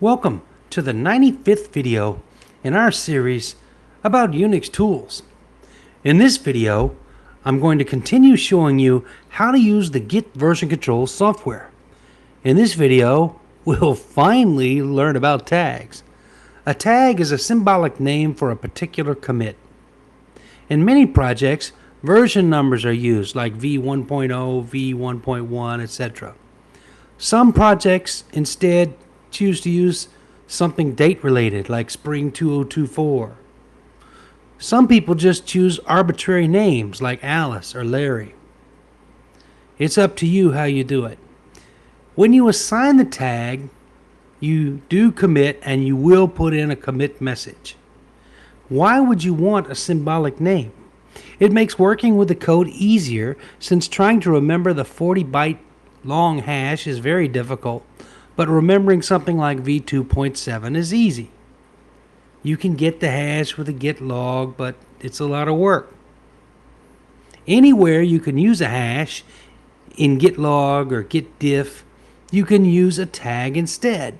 Welcome to the 95th video in our series about Unix tools. In this video, I'm going to continue showing you how to use the Git version control software. In this video, we'll finally learn about tags. A tag is a symbolic name for a particular commit. In many projects, version numbers are used like v1.0, v1.1, etc. Some projects instead choose to use something date related like Spring 2024. Some people just choose arbitrary names like Alice or Larry. It's up to you how you do it. When you assign the tag, you do commit and you will put in a commit message. Why would you want a symbolic name? It makes working with the code easier since trying to remember the 40-byte long hash is very difficult, but remembering something like v2.7 is easy. You can get the hash with a git log, but it's a lot of work. Anywhere you can use a hash, in git log or git diff, you can use a tag instead.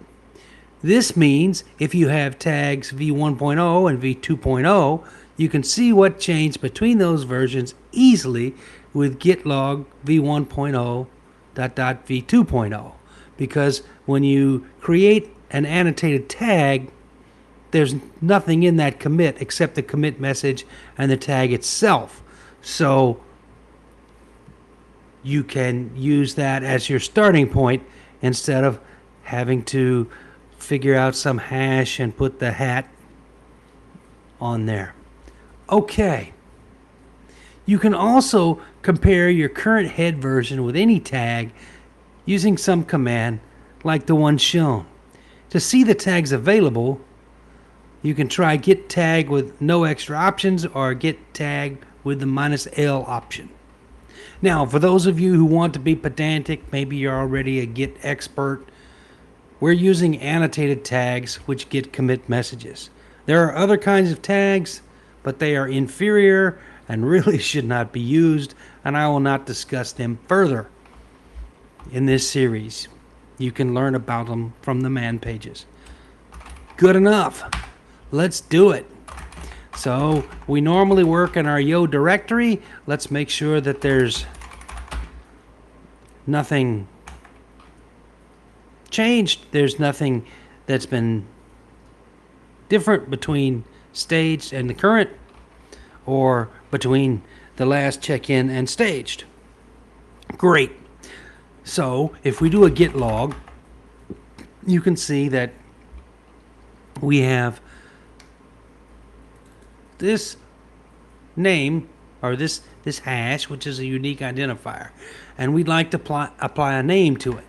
This means if you have tags v1.0 and v2.0, you can see what changed between those versions easily with git log v1.0 ... v2.0, because when you create an annotated tag, there's nothing in that commit except the commit message and the tag itself. So you can use that as your starting point instead of having to figure out some hash and put the hat on there. Okay. You can also compare your current head version with any tag using some command like the one shown. To see the tags available, you can try git tag with no extra options or git tag with the -L option. Now, for those of you who want to be pedantic, maybe you're already a Git expert, we're using annotated tags which get commit messages. There are other kinds of tags, but they are inferior and really should not be used, and I will not discuss them further in this series. You can learn about them from the man pages. Good enough. Let's do it. So we normally work in our yo directory. Let's make sure that there's nothing changed. There's nothing that's been different between staged and the current, or between the last check-in and staged. Great. So if we do a git log, you can see that we have this name, or this hash, which is a unique identifier, and we'd like to apply a name to it.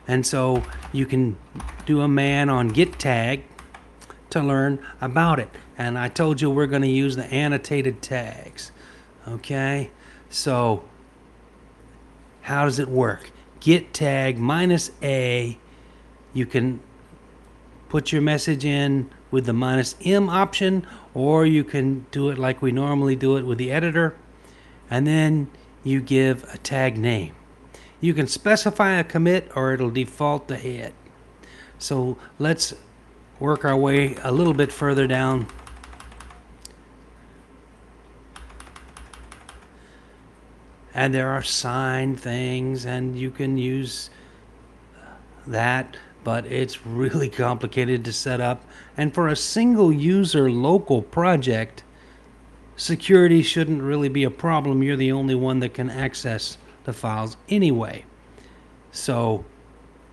And so you can do a man on git tag to learn about it. And I told you we're going to use the annotated tags. Okay, so how does it work? Git tag -A, you can put your message in with the -M option, or you can do it like we normally do it with the editor, and then you give a tag name. You can specify a commit or it'll default to head. So let's work our way a little bit further down. And there are signed things, and you can use that, but it's really complicated to set up. And for a single user local project, security shouldn't really be a problem. You're the only one that can access the files anyway. So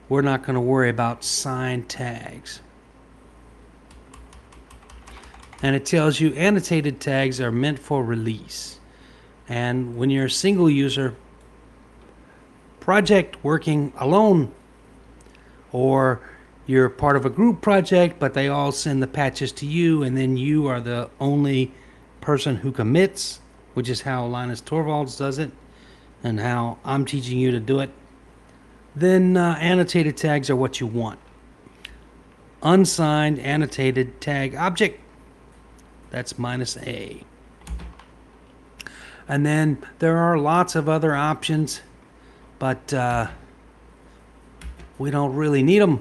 we're not going to worry about signed tags. And it tells you annotated tags are meant for release. And when you're a single user project working alone, or you're part of a group project but they all send the patches to you and then you are the only person who commits, which is how Linus Torvalds does it and how I'm teaching you to do it, then annotated tags are what you want. Unsigned annotated tag object, that's -A. And then there are lots of other options, but we don't really need them.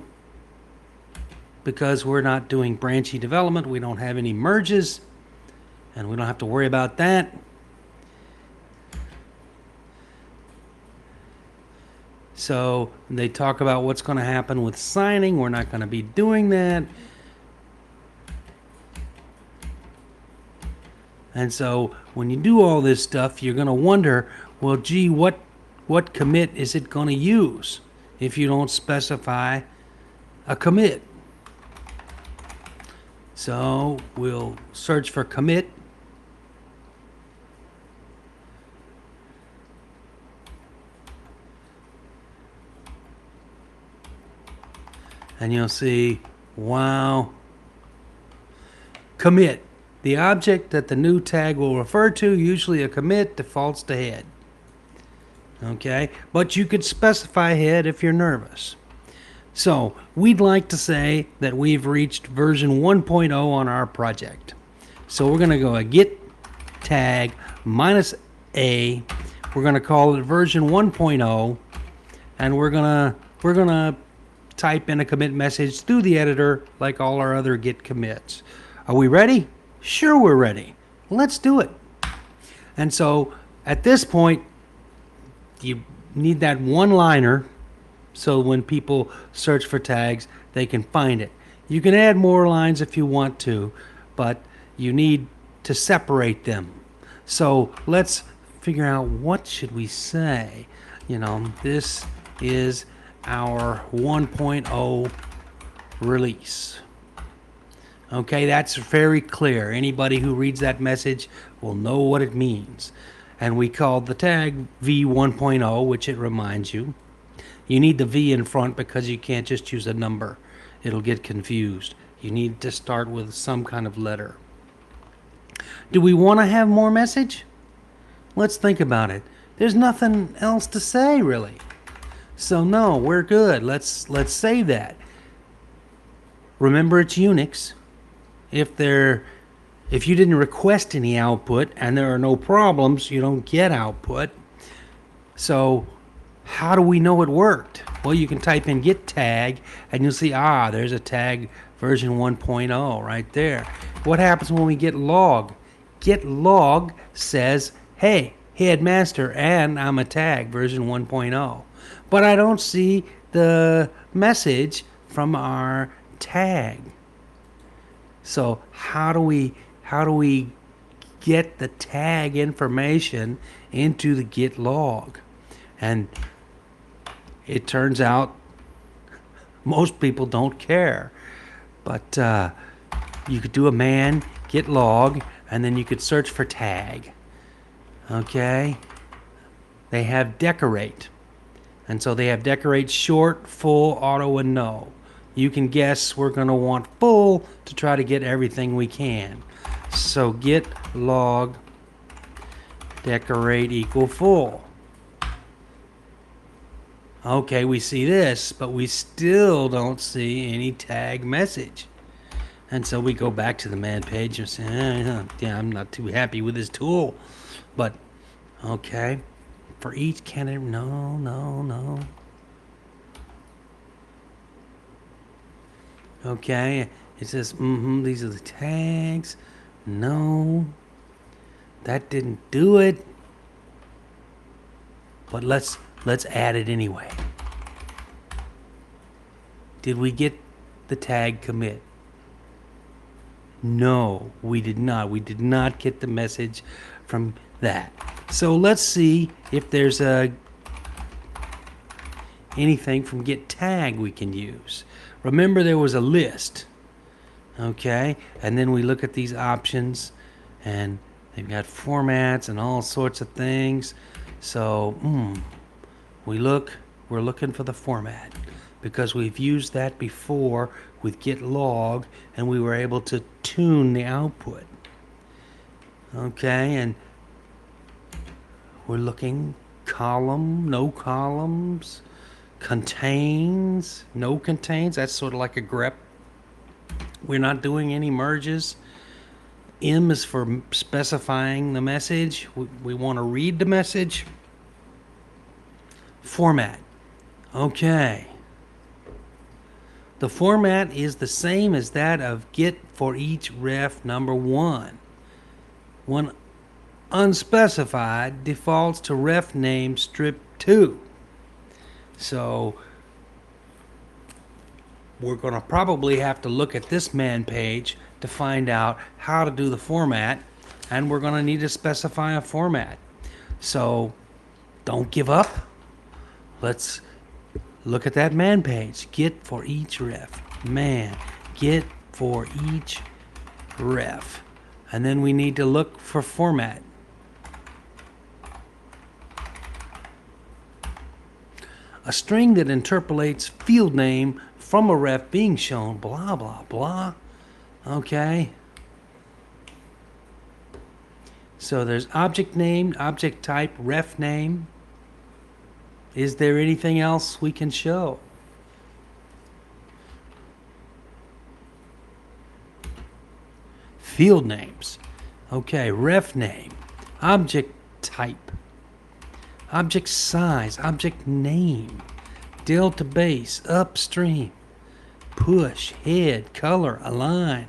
because we're not doing branchy development. We don't have any merges, and we don't have to worry about that. So they talk about what's going to happen with signing. We're not going to be doing that. And so when you do all this stuff, you're going to wonder, well, gee, what commit is it going to use if you don't specify a commit? So we'll search for commit. And you'll see, wow, commit. The object that the new tag will refer to, usually a commit, defaults to head. Okay, but you could specify head if you're nervous. So we'd like to say that we've reached version 1.0 on our project. So we're going to go a git tag minus a. We're going to call it version 1.0, and we're gonna type in a commit message through the editor like all our other git commits. Are we ready? Sure, we're ready. Let's do it. And so at this point, you need that one-liner so when people search for tags, they can find it. You can add more lines if you want to, but you need to separate them. So let's figure out, what should we say? This is our 1.0 release. Okay, that's very clear. Anybody who reads that message will know what it means. And we called the tag v1.0, which it reminds you. You need the V in front because you can't just use a number. It'll get confused. You need to start with some kind of letter. Do we want to have more message? Let's think about it. There's nothing else to say, really. So no, we're good. Let's save that. Remember, it's Unix. If you didn't request any output and there are no problems, you don't get output. So how do we know it worked? Well, you can type in git tag and you'll see, there's a tag version 1.0 right there. What happens when we get log? Get log says, hey, headmaster, and I'm a tag version 1.0. But I don't see the message from our tag. So how do we get the tag information into the git log? And it turns out most people don't care. But you could do a man git log, and then you could search for tag. Okay? They have decorate. And so they have decorate short, full, auto, and no. You can guess we're going to want full to try to get everything we can. So git log decorate equal full. Okay, we see this, but we still don't see any tag message. And so we go back to the man page and say, yeah, I'm not too happy with this tool. But, okay, for each candidate, no. Okay, it says, these are the tags. No, that didn't do it. But let's add it anyway. Did we get the tag commit? No, we did not. We did not get the message from that. So let's see if there's anything from git tag we can use. Remember, there was a list. Okay, and then we look at these options, and they've got formats and all sorts of things. So we're looking for the format because we've used that before with git log, and we were able to tune the output. Okay, and we're looking column, no columns, contains, no contains. That's sort of like a grep. We're not doing any merges. M is for specifying the message. We want to read the message. Format. Okay. The format is the same as that of get for each ref number 1. When unspecified, defaults to ref name strip 2. So we're going to probably have to look at this man page to find out how to do the format, and we're going to need to specify a format. So don't give up. Let's look at that man page. Get for each ref. Man, get for each ref. And then we need to look for format. A string that interpolates field name from a ref being shown, blah, blah, blah. Okay. So there's object name, object type, ref name. Is there anything else we can show? Field names. Okay, ref name, object type, object size, object name, delta base, upstream, push, head, color, align,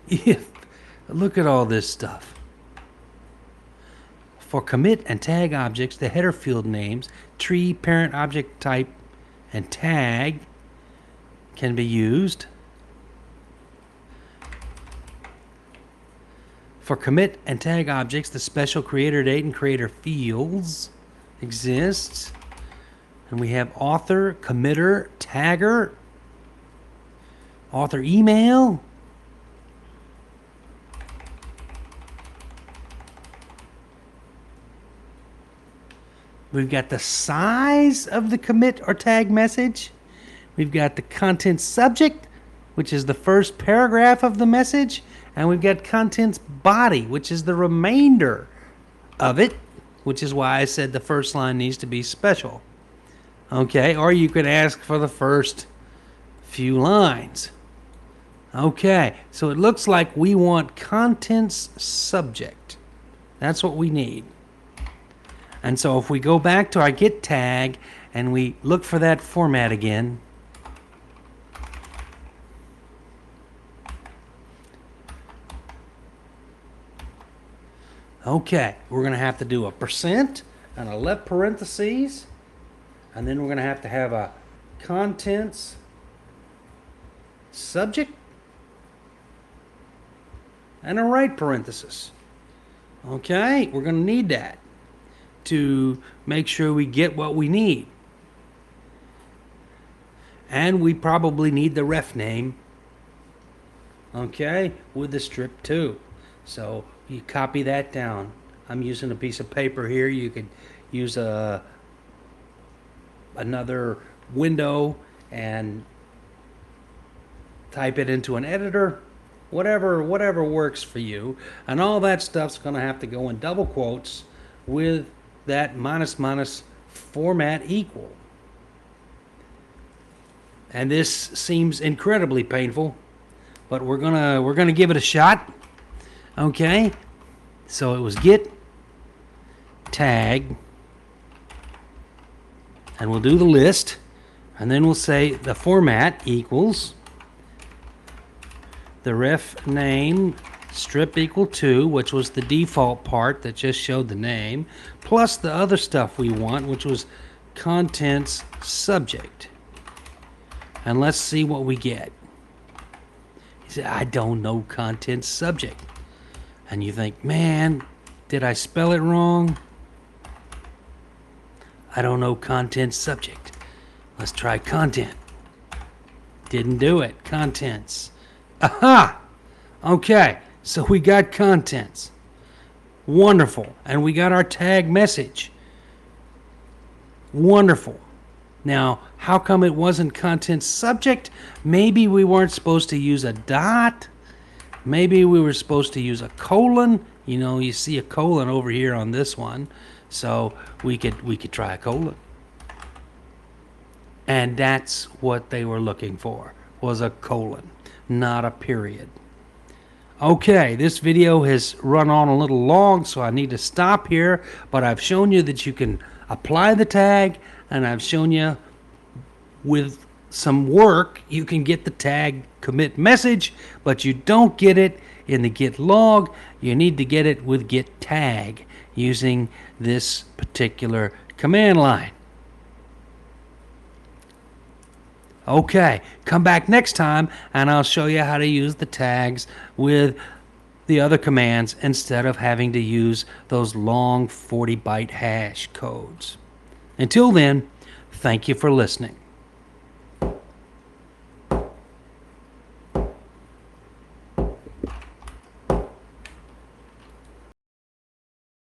if. Look at all this stuff. For commit and tag objects, the header field names, tree, parent object type, and tag can be used. For commit and tag objects, the special creator date and creator fields exists. And we have author, committer, tagger, author email, we've got the size of the commit or tag message. We've got the content subject, which is the first paragraph of the message. And we've got contents body, which is the remainder of it, which is why I said the first line needs to be special. Okay, or you could ask for the first few lines. Okay, so it looks like we want contents subject. That's what we need. And so if we go back to our get tag and we look for that format again, okay, we're going to have to do a percent and a left parentheses, and then we're going to have a contents subject and a right parenthesis. Okay, we're going to need that to make sure we get what we need. And we probably need the ref name, okay, with the strip too. So you copy that down. I'm using a piece of paper here. You could use another window and type it into an editor, whatever works for you. And all that stuff's going to have to go in double quotes with that minus format equal. And this seems incredibly painful, but we're gonna give it a shot. Okay, so it was get tag, and we'll do the list, and then we'll say the format equals the ref name strip equal to, which was the default part that just showed the name, plus the other stuff we want, which was contents subject. And let's see what we get. You say, I don't know contents subject. And you think, man, did I spell it wrong? I don't know content subject. Let's try content. Didn't do it. Contents. Aha! Okay, so we got contents. Wonderful. And we got our tag message. Wonderful. Now, how come it wasn't content subject? Maybe we weren't supposed to use a dot. Maybe we were supposed to use a colon. You know, you see a colon over here on this one. So we could try a colon. And that's what they were looking for, was a colon, not a period. Okay, this video has run on a little long, so I need to stop here. But I've shown you that you can apply the tag, and I've shown you with some work, you can get the tag commit message, but you don't get it in the git log. You need to get it with git tag using this particular command line. Okay, come back next time and I'll show you how to use the tags with the other commands instead of having to use those long 40-byte hash codes. Until then, thank you for listening.